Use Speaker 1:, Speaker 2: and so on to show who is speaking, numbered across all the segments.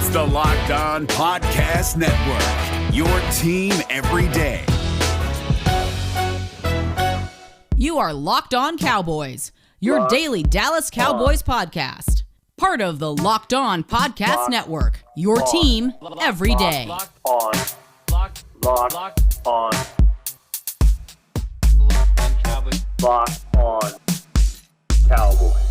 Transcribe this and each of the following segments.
Speaker 1: It's the Locked On Podcast Network, your team every day.
Speaker 2: You are Locked On Cowboys, your daily Dallas Cowboys podcast. Part of the Locked On Podcast Network, your team every day.
Speaker 3: Locked on Cowboys. Locked on Cowboys.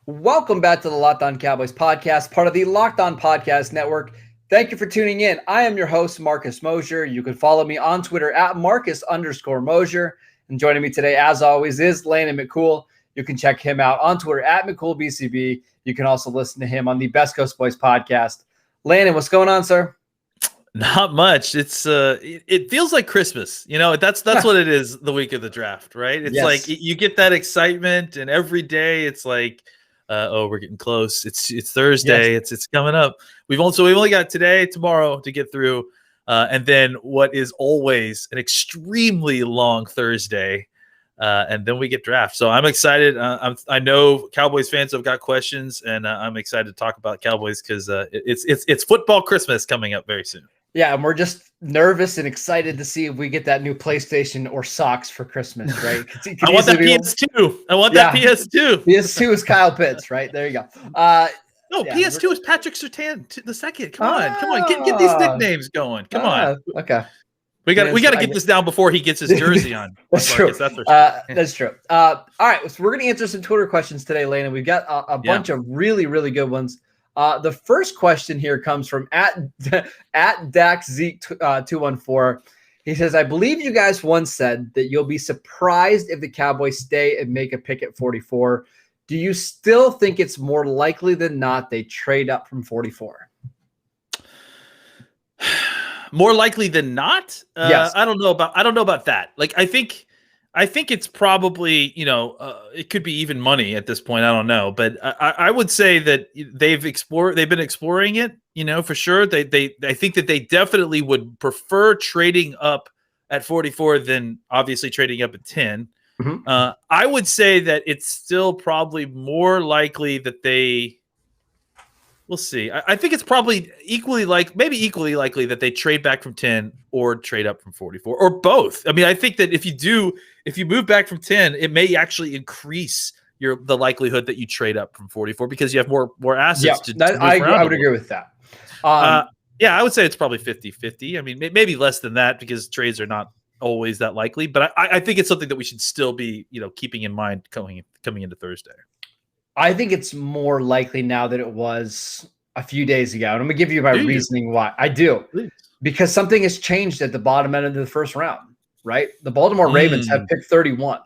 Speaker 4: Welcome back to the Locked On Cowboys podcast, part of the Locked On Podcast Network. Thank you for tuning in. I am your host, Marcus Mosher. You can follow me on Twitter at Marcus_Mosher. And joining me today, as always, is Landon McCool. You can check him out on Twitter at McCoolBCB. You can also listen to him on the Best Coast Boys podcast. Landon, what's going on, sir?
Speaker 5: Not much. It's it feels like Christmas. You know, that's what it is the week of the draft, right? It's like you get that excitement, and every day it's like, we're getting close. It's Thursday. Yes. It's coming up. We've only got today, tomorrow to get through, and then what is always an extremely long Thursday, and then we get draft. So I'm excited. I know Cowboys fans have got questions, and I'm excited to talk about Cowboys because it's football Christmas coming up very soon.
Speaker 4: Yeah, and we're just nervous and excited to see if we get that new PlayStation or socks for Christmas, right?
Speaker 5: I want that PS2. I want that PS2.
Speaker 4: PS2 is Kyle Pitts, right? There you go.
Speaker 5: PS2 is Patrick Surtain the second. Come on, get these nicknames going. Come on.
Speaker 4: Okay.
Speaker 5: We got to get this down before he gets his jersey on.
Speaker 4: That's true. That's for sure. That's true. All right, so we're going to answer some Twitter questions today, Landon. We've got a bunch of really, really good ones. The first question here comes from at DaxZeke214. He says, I believe you guys once said that you'll be surprised if the Cowboys stay and make a pick at 44. Do you still think it's more likely than not they trade up from 44?
Speaker 5: More likely than not?
Speaker 4: Yes.
Speaker 5: I don't know about that. Like, I think it's probably, it could be even money at this point. I don't know, but I would say that they've been exploring it, for sure. I think that they definitely would prefer trading up at 44 than obviously trading up at 10. Mm-hmm. I would say that it's still probably more likely that we'll see. I think it's probably equally likely that they trade back from 10 or trade up from 44 or both. I mean, I think that if you move back from 10, it may actually increase the likelihood that you trade up from 44 because you have more assets to move
Speaker 4: I
Speaker 5: around.
Speaker 4: would agree with that.
Speaker 5: I would say it's probably 50-50. I mean, maybe less than that because trades are not always that likely, but I think it's something that we should still be, keeping in mind coming into Thursday.
Speaker 4: I think it's more likely now than it was a few days ago. And I'm going to give you my reasoning why. I do. Please. Because something has changed at the bottom end of the first round, right? The Baltimore Ravens have picked 31.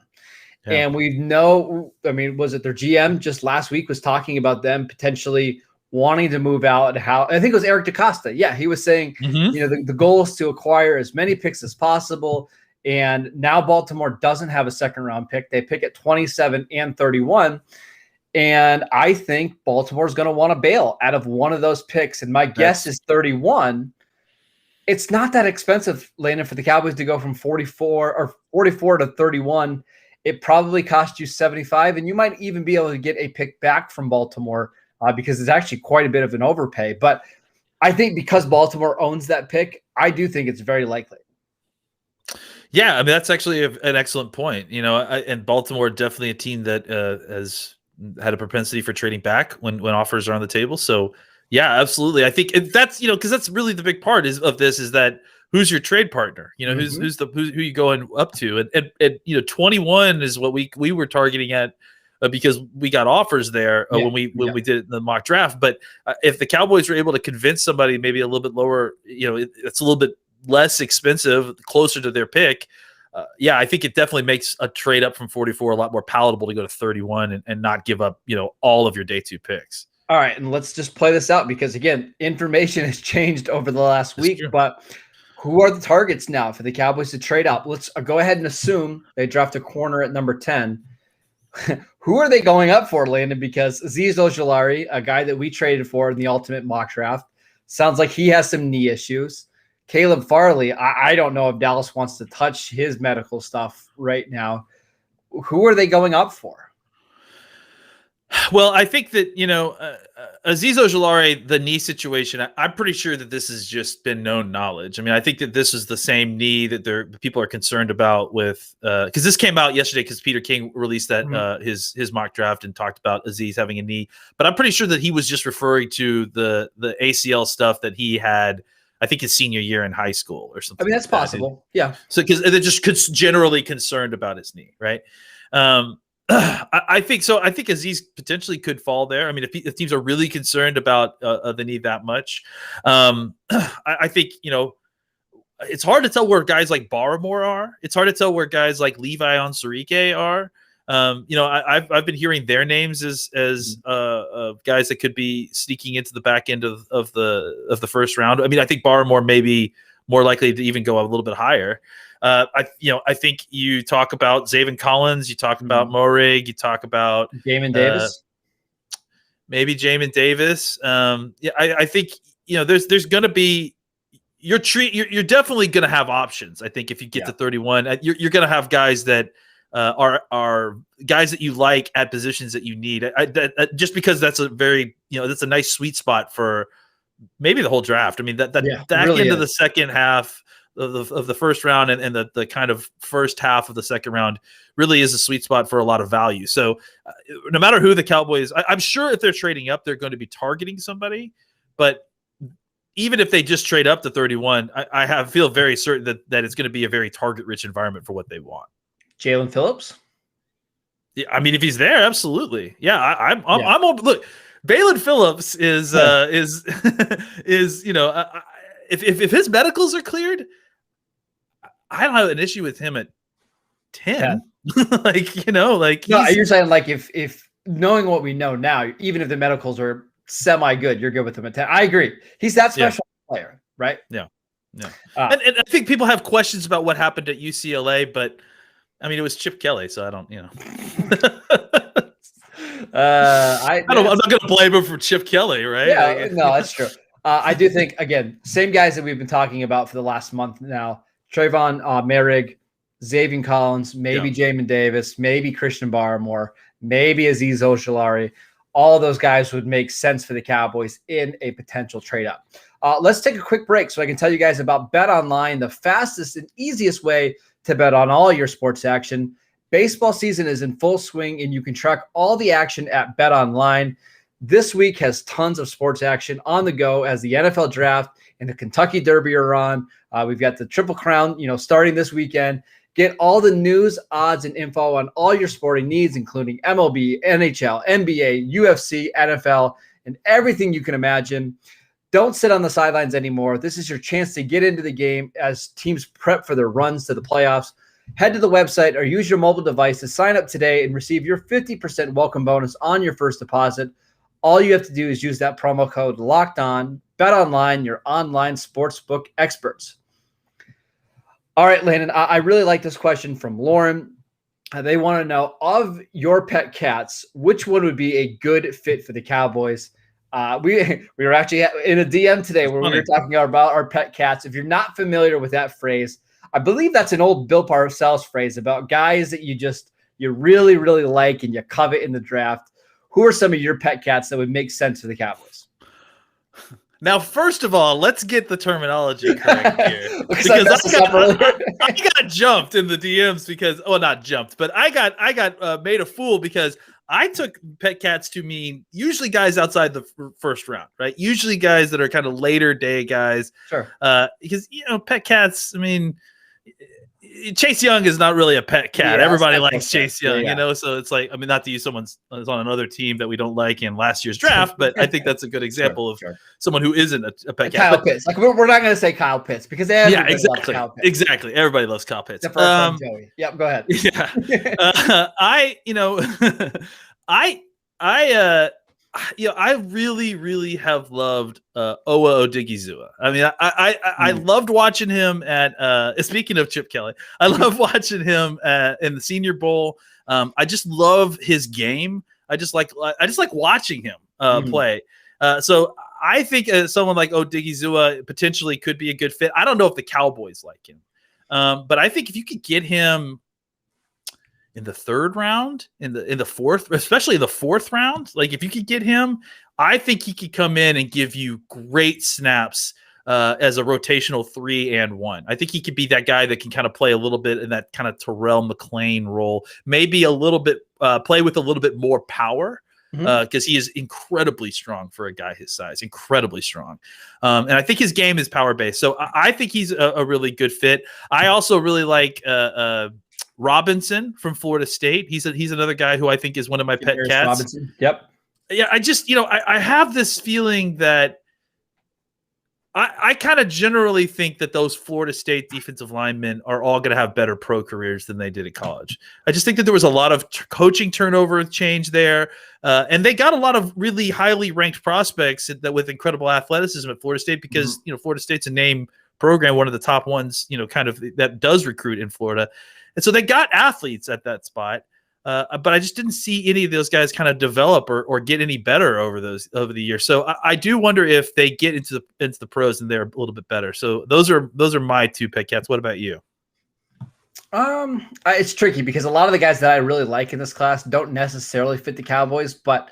Speaker 4: Yeah. And we know, was it their GM just last week was talking about them potentially wanting to move out. I think it was Eric DaCosta. Yeah, he was saying, the goal is to acquire as many picks as possible. And now Baltimore doesn't have a second round pick. They pick at 27 and 31. And I think Baltimore is going to want to bail out of one of those picks. And my guess is 31. It's not that expensive, Landon, for the Cowboys to go from 44 to 31. It probably cost you 75, and you might even be able to get a pick back from Baltimore because it's actually quite a bit of an overpay. But I think because Baltimore owns that pick, I do think it's very likely.
Speaker 5: Yeah, I mean, that's actually an excellent point. And Baltimore definitely a team that has had a propensity for trading back when offers are on the table. So yeah, absolutely. I think that's, because that's really the big part of this is that who's your trade partner, who you going up to, and 21 is what we were targeting at because we got offers there when we did the mock draft. But if the Cowboys were able to convince somebody maybe a little bit lower, it's a little bit less expensive, closer to their pick. I think it definitely makes a trade up from 44 a lot more palatable to go to 31 and not give up, all of your day 2 picks.
Speaker 4: All right, and let's just play this out because, again, information has changed over the last week. True. But who are the targets now for the Cowboys to trade up? Let's go ahead and assume they draft a corner at number 10. Who are they going up for, Landon? Because Azeez Ojulari, a guy that we traded for in the ultimate mock draft, sounds like he has some knee issues. Caleb Farley, I don't know if Dallas wants to touch his medical stuff right now. Who are they going up for?
Speaker 5: Well, I think that, Azeez Ojulari, the knee situation, I'm pretty sure that this has just been known knowledge. I mean, I think that this is the same knee that people are concerned about with, because this came out yesterday because Peter King released that his mock draft and talked about Azeez having a knee. But I'm pretty sure that he was just referring to the ACL stuff that he had, I think, his senior year in high school or something.
Speaker 4: I mean, that's possible. Yeah.
Speaker 5: So because they're just generally concerned about his knee, right? I think so. I think Azeez potentially could fall there. I mean, if teams are really concerned about the knee that much, I think, it's hard to tell where guys like Barmore are. It's hard to tell where guys like Levi Onsarike are. I've been hearing their names as guys that could be sneaking into the back end of the first round. I mean, I think Barmore may be more likely to even go a little bit higher. I think you talk about Jevon Holland, you talk about Morig, you talk about
Speaker 4: Jamin Davis,
Speaker 5: maybe Jamin Davis. I think there's going to be you're definitely going to have options. I think if you get to 31, you're going to have guys that are guys that you like at positions that you need. Just because that's a very that's a nice sweet spot for maybe the whole draft. I mean that back really into the second half of the first round and the kind of first half of the second round really is a sweet spot for a lot of value. So no matter who the Cowboys, I'm sure if they're trading up, they're going to be targeting somebody. But even if they just trade up to 31, I feel very certain that it's going to be a very target-rich environment for what they want.
Speaker 4: Jalen Phillips?
Speaker 5: Yeah, I mean, if he's there, absolutely. Yeah, I'm open. Look, Balin Phillips is if his medicals are cleared, I don't have an issue with him at 10.
Speaker 4: No, you're saying like if knowing what we know now, even if the medicals are semi good, you're good with him at 10. I agree. He's that special player, right?
Speaker 5: Yeah. And I think people have questions about what happened at UCLA, but I mean, it was Chip Kelly, so I don't, I'm not going to blame him for Chip Kelly, right?
Speaker 4: Yeah, no, that's true. I do think, again, same guys that we've been talking about for the last month now. Trayvon Merrig, Jevon Holland, maybe Jamin Davis, maybe Christian Barmore, maybe Azeez Ojulari. All of those guys would make sense for the Cowboys in a potential trade-up. Let's take a quick break so I can tell you guys about Bet Online, the fastest and easiest way to bet on all your sports action. Baseball season is in full swing, and you can track all the action at Bet Online. This week has tons of sports action on the go as the NFL draft and the Kentucky Derby are on. We've got the Triple Crown, starting this weekend. Get all the news, odds, and info on all your sporting needs, including MLB, NHL, NBA, UFC, NFL, and everything you can imagine. Don't sit on the sidelines anymore. This is your chance to get into the game as teams prep for their runs to the playoffs. Head to the website or use your mobile device to sign up today and receive your 50% welcome bonus on your first deposit. All you have to do is use that promo code LOCKEDON. Bet Online, your online sportsbook experts. All right, Landon, I really like this question from Lauren. They want to know, of your pet cats, which one would be a good fit for the Cowboys? We were actually in a DM today where we were talking about our pet cats. If you're not familiar with that phrase, I believe that's an old Bill Parcells phrase about guys that you really, really like and you covet in the draft. Who are some of your pet cats that would make sense for the Cowboys?
Speaker 5: Now, first of all, let's get the terminology correct here. because I got jumped in the DMs because, not jumped, but I got made a fool because I took pet cats to mean usually guys outside the first round, right? Usually guys that are kind of later day guys. Sure. Because, pet cats, I mean, Chase Young is not really a pet cat. Yeah, everybody likes Chase Young, so it's like, I mean, not to use someone's on another team that we don't like in last year's draft, but I think that's a good example of someone who isn't a pet cat.
Speaker 4: Kyle Pitts. Like we're not going to say Kyle Pitts because everybody loves Kyle Pitts.
Speaker 5: Exactly. Everybody loves Kyle Pitts.
Speaker 4: Joey. Yep, go ahead.
Speaker 5: Yeah. I really, really have loved Owa Odigizua. I mean, I loved watching him at. Speaking of Chip Kelly, I love watching him in the Senior Bowl. I just love his game. I just like watching him play. So I think someone like Odigizua potentially could be a good fit. I don't know if the Cowboys like him, but I think if you could get him. in the third round, in the fourth, especially the fourth round. Like if you could get him, I think he could come in and give you great snaps as a rotational 3 and 1. I think he could be that guy that can kind of play a little bit in that kind of Terrell McClain role, maybe a little bit play with a little bit more power. Because he is incredibly strong for a guy his size, incredibly strong. And I think his game is power based. So I think he's a really good fit. I also really like Robinson from Florida State. He's another guy who I think is one of my pet cats.
Speaker 4: Robinson. Yep.
Speaker 5: Yeah. I just, I have this feeling that I kind of generally think that those Florida State defensive linemen are all going to have better pro careers than they did at college. I just think that there was a lot of coaching turnover change there. And they got a lot of really highly ranked prospects that with incredible athleticism at Florida State because, Florida State's a name program, one of the top ones, kind of that does recruit in Florida. And so they got athletes at that spot. But I just didn't see any of those guys kind of develop or get any better over the years. So I do wonder if they get into the pros and they're a little bit better. So those are my two pet cats. What about you?
Speaker 4: It's tricky because a lot of the guys that I really like in this class don't necessarily fit the Cowboys, but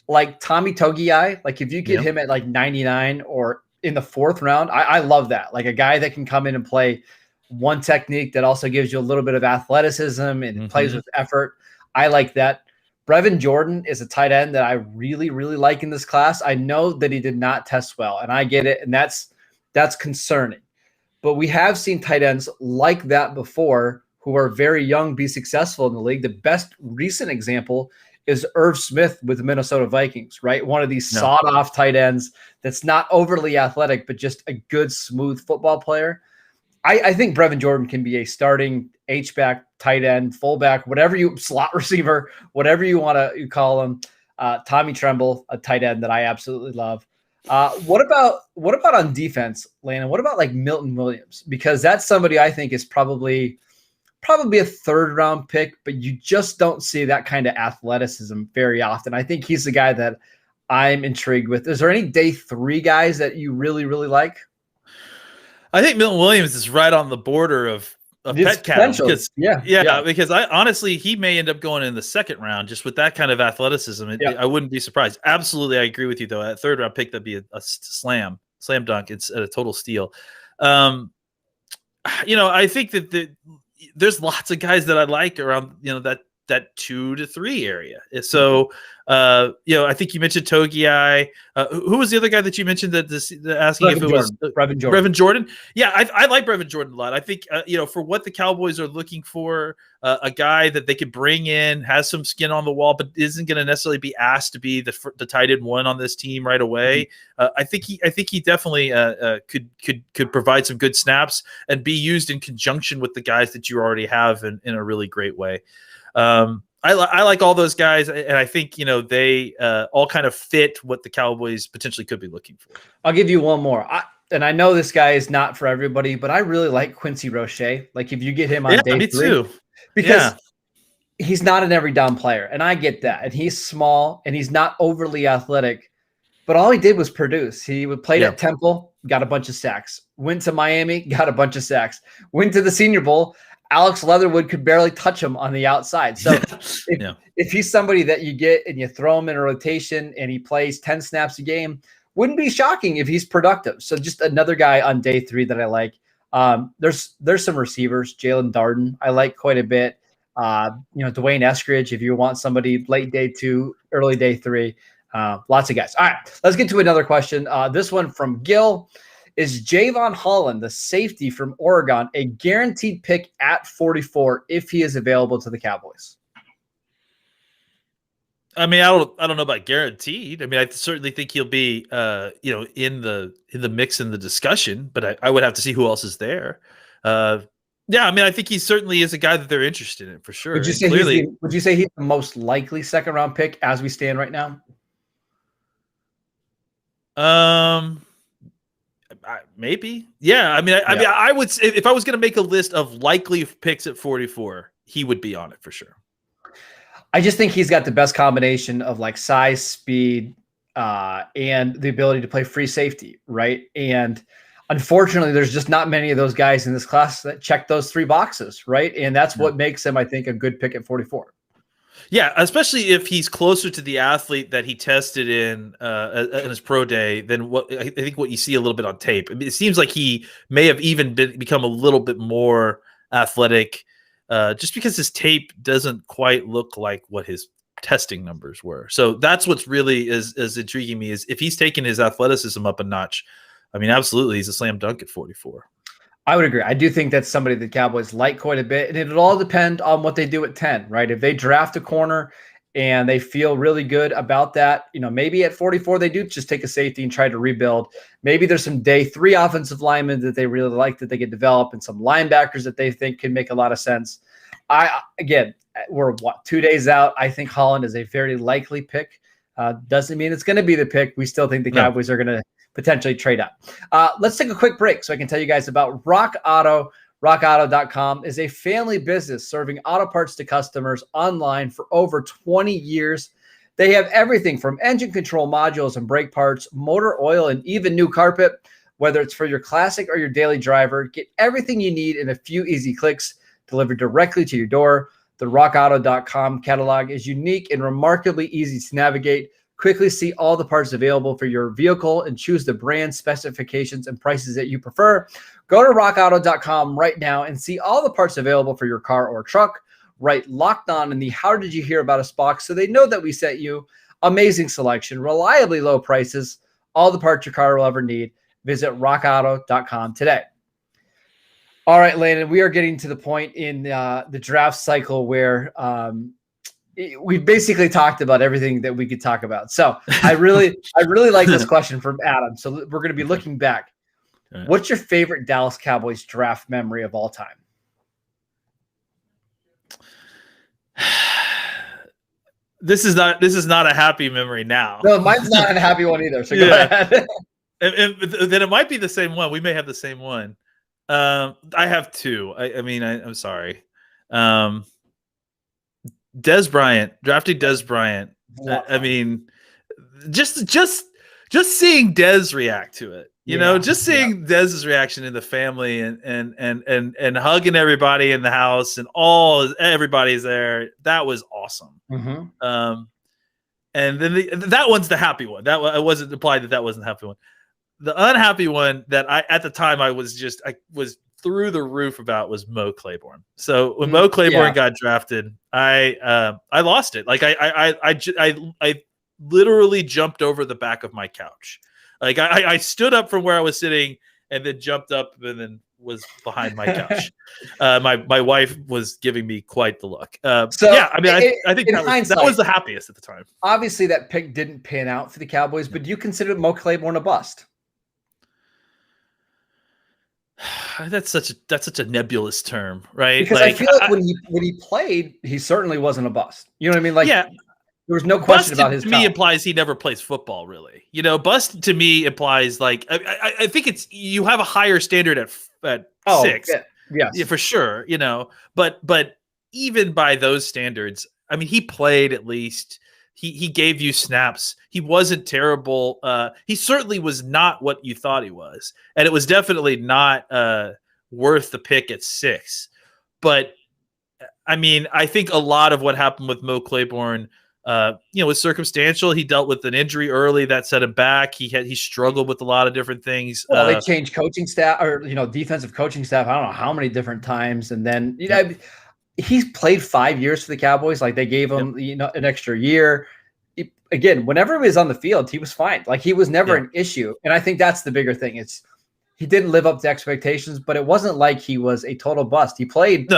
Speaker 4: like Tommy Togiai, like if you get him at like 99 or in the fourth round, I love that. Like a guy that can come in and play one technique that also gives you a little bit of athleticism and plays with effort. I like that. Brevin Jordan is a tight end that I really, really like in this class. I know that he did not test well, and I get it, and that's concerning. But we have seen tight ends like that before who are very young be successful in the league. The best recent example is Irv Smith with the Minnesota Vikings, right? One of these sawed-off tight ends that's not overly athletic, but just a good, smooth football player. I think Brevin Jordan can be a starting H-back, tight end, fullback, whatever slot receiver, whatever you want to call him. Tommy Tremble, a tight end that I absolutely love. What about on defense, Landon? What about like Milton Williams? Because that's somebody I think is probably a third round pick, but you just don't see that kind of athleticism very often. I think he's the guy that I'm intrigued with. Is there any day 3 guys that you really, really like?
Speaker 5: I think Milton Williams is right on the border of pet cat because because I honestly he may end up going in the second round just with that kind of athleticism. I wouldn't be surprised. Absolutely, I agree with you though. At third round pick, that'd be a slam dunk. It's a total steal. I think that there's lots of guys that I like around that 2 to 3 area. So I think you mentioned Togiai. Who was the other guy that you mentioned that asking if it was Brevin Jordan? Yeah, I like Brevin Jordan a lot. I think for what the Cowboys are looking for, a guy that they could bring in, has some skin on the wall, but isn't going to necessarily be asked to be the tight end one on this team right away. I think he definitely could provide some good snaps and be used in conjunction with the guys that you already have in a really great way. I like all those guys, and I think they all kind of fit what the Cowboys potentially could be looking for.
Speaker 4: I'll give you one more, and I know this guy is not for everybody, but I really like Quincy Roche. Like if you get him on day 3, too. Because he's not an every down player, and I get that, and he's small and he's not overly athletic, but all he did was produce. He would play at Temple, got a bunch of sacks. Went to Miami, got a bunch of sacks. Went to the Senior Bowl. Alex Leatherwood could barely touch him on the outside. So if he's somebody that you get and you throw him in a rotation and he plays 10 snaps a game, wouldn't be shocking if he's productive. So just another guy on day 3 that I like. There's some receivers, Jalen Darden, I like quite a bit. Dwayne Eskridge, if you want somebody late day 2, early day 3, lots of guys. All right, let's get to another question. This one from Gil. Is Jevon Holland, the safety from Oregon, a guaranteed pick at 44 if he is available to the Cowboys?
Speaker 5: I mean, I don't know about guaranteed. I mean, I certainly think he'll be, in the mix in the discussion, but I would have to see who else is there. I mean, I think he certainly is a guy that they're interested in for sure.
Speaker 4: Would you say he's the most likely second round pick as we stand right now?
Speaker 5: Maybe. Yeah. I mean, I would say if I was going to make a list of likely picks at 44, he would be on it for sure.
Speaker 4: I just think he's got the best combination of like size, speed, and the ability to play free safety. Right. And Unfortunately, there's just not many of those guys in this class that check those 3 boxes, right? And that's what makes him, I think, a good pick at 44.
Speaker 5: Yeah, especially if he's closer to the athlete that he tested in his pro day than what I think what you see a little bit on tape. I mean, it seems like he may have even become a little bit more athletic, just because his tape doesn't quite look like what his testing numbers were. So that's what's really is intriguing me, is if he's taken his athleticism up a notch. I mean, absolutely, he's a slam dunk at 44.
Speaker 4: I would agree. I do think that's somebody the Cowboys like quite a bit, and it'll all depend on what they do at 10, right? If they draft a corner and they feel really good about that, maybe at 44 they do just take a safety and try to rebuild. Maybe there's some day 3 offensive linemen that they really like that they could develop, and some linebackers that they think can make a lot of sense. We're 2 days out. I think Holland is a very likely pick. Doesn't mean it's going to be the pick. We still think the Cowboys are going to potentially trade up. Let's take a quick break so I can tell you guys about Rock Auto. RockAuto.com is a family business serving auto parts to customers online for over 20 years. They have everything from engine control modules and brake parts, motor oil, and even new carpet. Whether it's for your classic or your daily driver, get everything you need in a few easy clicks delivered directly to your door. The RockAuto.com catalog is unique and remarkably easy to navigate. Quickly see all the parts available for your vehicle and choose the brand, specifications, and prices that you prefer. Go to rockauto.com right now and see all the parts available for your car or truck. Write Locked On in the How Did You Hear About Us box so they know that we sent you. Amazing selection, reliably low prices, all the parts your car will ever need. Visit rockauto.com today. All right, Landon, we are getting to the point in the draft cycle where we basically talked about everything that we could talk about. So I really like this question from Adam. So we're going to be looking back. Right. What's your favorite Dallas Cowboys draft memory of all time?
Speaker 5: This is not a happy memory now.
Speaker 4: No, mine's not a happy one either. So go ahead.
Speaker 5: and then it might be the same one. We may have the same one. I have 2. I'm sorry. Dez Bryant, drafting Dez Bryant. I mean, just seeing Dez react to it, just seeing Dez's reaction in the family and hugging everybody in the house and everybody's there. That was awesome. Mm-hmm. And then that one's the happy one. That I wasn't implied that wasn't the happy one. The unhappy one that at the time I was through the roof about was Mo Claiborne. So when Mo Claiborne got drafted, I lost it. Like I literally jumped over the back of my couch. Like I stood up from where I was sitting and then jumped up and then was behind my couch. My wife was giving me quite the look. I think that was the happiest at the time.
Speaker 4: Obviously that pick didn't pan out for the Cowboys, but do you consider Mo Claiborne a bust?
Speaker 5: That's such a nebulous term, right?
Speaker 4: Because I feel like when he played, he certainly wasn't a bust. You know what I mean? Like, there was no question about his. To me,
Speaker 5: implies he never plays football. Really, bust to me implies like I think it's you have a higher standard at 6.
Speaker 4: Yeah,
Speaker 5: for sure. But even by those standards, I mean, he played at least. He gave you snaps. He wasn't terrible. He certainly was not what you thought he was. And it was definitely not worth the pick at 6. But, I mean, I think a lot of what happened with Mo Claiborne, was circumstantial. He dealt with an injury early that set him back. He struggled with a lot of different things.
Speaker 4: Well, they changed coaching staff or, defensive coaching staff. I don't know how many different times. And then, he's played 5 years for the Cowboys. Like they gave him, an extra year. Again, whenever he was on the field, he was fine. Like he was never an issue. And I think that's the bigger thing. He didn't live up to expectations, but it wasn't like he was a total bust. He played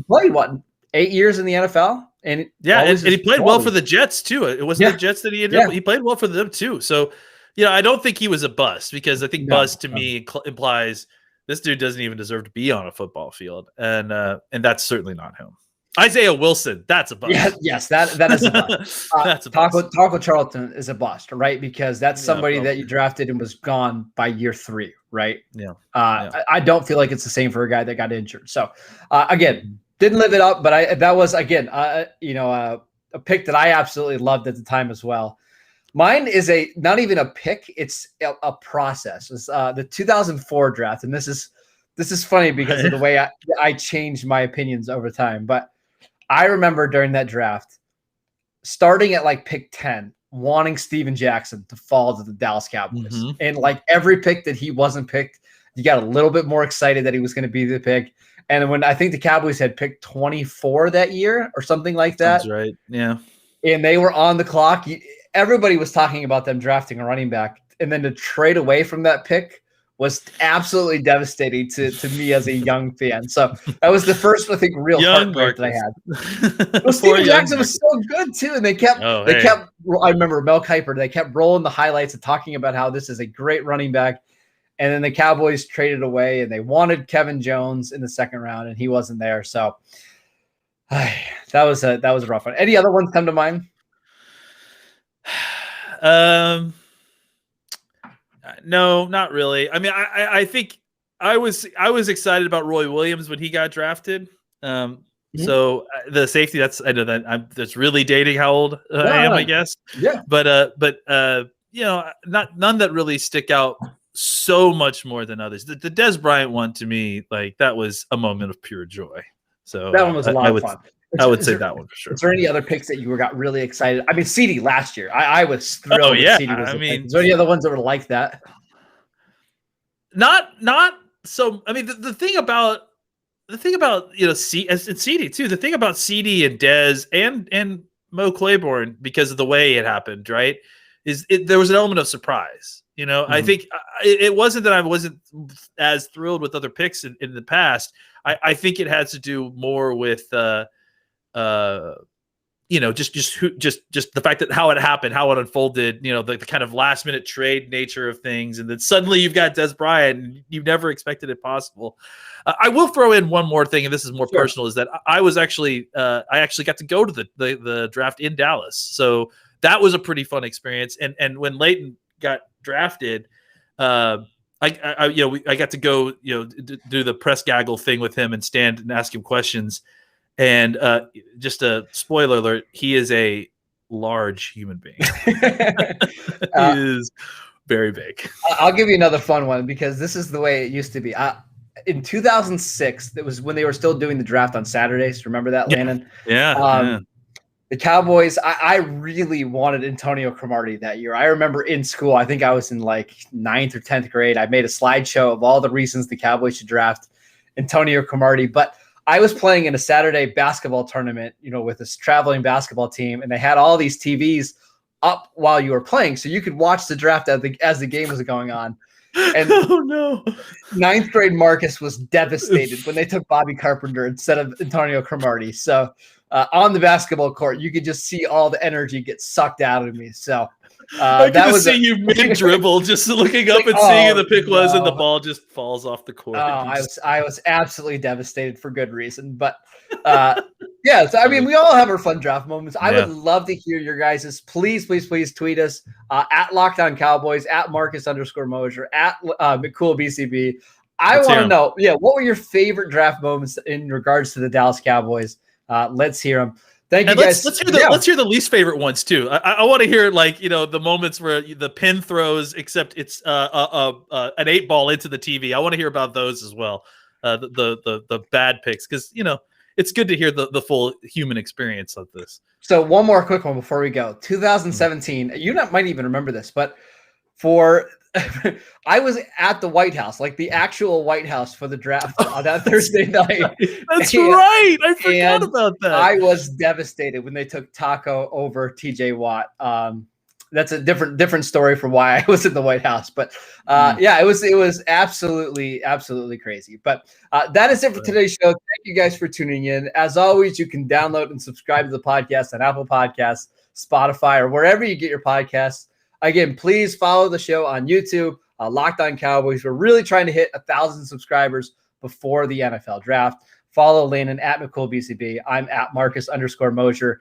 Speaker 4: what, 8 years in the NFL? And
Speaker 5: he played well for the Jets too. It wasn't the Jets that he played well for them too. So, I don't think he was a bust because I think bust to me implies this dude doesn't even deserve to be on a football field, and that's certainly not him. Isaiah Wilson, that's a bust.
Speaker 4: Yes, that is a bust. That's a bust. Taco Charlton is a bust, right? Because that's somebody that you drafted and was gone by year 3, right?
Speaker 5: Yeah.
Speaker 4: I don't feel like it's the same for a guy that got injured. So, again, didn't live it up, but that was again, a pick that I absolutely loved at the time as well. Mine is not even a pick. It's a process. It's the 2004 draft. And this is funny because of the way I changed my opinions over time. But I remember during that draft, starting at like pick 10, wanting Steven Jackson to fall to the Dallas Cowboys.
Speaker 5: Mm-hmm.
Speaker 4: And like every pick that he wasn't picked, you got a little bit more excited that he was going to be the pick. And when I think the Cowboys had picked 24 that year or something like that.
Speaker 5: That's right. Yeah.
Speaker 4: And they were on the clock. Everybody was talking about them drafting a running back. And then to trade away from that pick was absolutely devastating to me as a young fan. So that was the first, I think, real heartbreak that I had. Well, Steven Jackson was so good too, and they kept. I remember Mel Kiper. They kept rolling the highlights and talking about how this is a great running back, and then the Cowboys traded away, and they wanted Kevin Jones in the second round, and he wasn't there. So that was a rough one. Any other ones come to mind?
Speaker 5: No, not really. I mean, I think I was excited about Roy Williams when he got drafted. So the safety, that's really dating how old I am, I guess.
Speaker 4: Yeah.
Speaker 5: But you know, none that really stick out so much more than others. The Dez Bryant one, to me, like, that was a moment of pure joy. So
Speaker 4: that one was a lot of fun.
Speaker 5: I would say that one for sure.
Speaker 4: Is there any other picks that you got really excited? I mean, CD last year, I was thrilled.
Speaker 5: Oh yeah,
Speaker 4: CD was
Speaker 5: is
Speaker 4: there any other ones that were like that?
Speaker 5: Not so. I mean, the thing about CD too. The thing about CD and Dez and Mo Claiborne, because of the way it happened, right? There was an element of surprise. You know, I think it wasn't that I wasn't as thrilled with other picks in the past. I think it has to do more with you know, just the fact that how it happened, how it unfolded, you know, the kind of last minute trade nature of things. And then suddenly you've got Dez Bryant and you've never expected it possible. I will throw in one more thing, and this is more personal, is that I actually got to go to the draft in Dallas. So that was a pretty fun experience. And when Leighton got drafted, I got to go, you know, do the press gaggle thing with him and stand and ask him questions. And just a spoiler alert, he is a large human being. He is very big.
Speaker 4: I'll give you another fun one, because this is the way it used to be. In 2006, that was when they were still doing the draft on Saturdays. Remember that, Landon?
Speaker 5: Yeah.
Speaker 4: The Cowboys, I really wanted Antonio Cromartie that year. I remember in school, I think I was in like 9th or 10th grade. I made a slideshow of all the reasons the Cowboys should draft Antonio Cromartie. But I was playing in a Saturday basketball tournament, you know, with this traveling basketball team, and they had all these TVs up while you were playing, so you could watch the draft as the game was going on. And
Speaker 5: oh no,
Speaker 4: 9th grade Marcus was devastated when they took Bobby Carpenter instead of Antonio Cromartie. So on the basketball court, you could just see all the energy get sucked out of me. So
Speaker 5: I could see you mid dribble, just looking up and seeing who the pick was, and the ball just falls off the court.
Speaker 4: I was absolutely devastated for good reason. But yeah, so I mean, we all have our fun draft moments. I would love to hear your guys's. Please tweet us at Locked On Cowboys, at Marcus_Mosher, at McCoolBCB. I want to know, what were your favorite draft moments in regards to the Dallas Cowboys? Let's hear them. Thank you, guys.
Speaker 5: Let's hear the least favorite ones too. I want to hear, like, you know, the moments where the pin throws, except it's an 8 ball into the TV. I want to hear about those as well. The bad picks, because, you know, it's good to hear the full human experience of this.
Speaker 4: So one more quick one before we go. 2017. You might even remember this, but I was at the White House, like the actual White House, for the draft on that Thursday night.
Speaker 5: That's right. I forgot about that.
Speaker 4: I was devastated when they took Taco over TJ Watt. That's a different story for why I was in the White House. But it was absolutely crazy. But that is it for today's show. Thank you guys for tuning in. As always, you can download and subscribe to the podcast on Apple Podcasts, Spotify, or wherever you get your podcasts. Again, please follow the show on YouTube, Locked On Cowboys. We're really trying to hit 1,000 subscribers before the NFL draft. Follow Landon at McCoolBCB. I'm at Marcus_Mosher.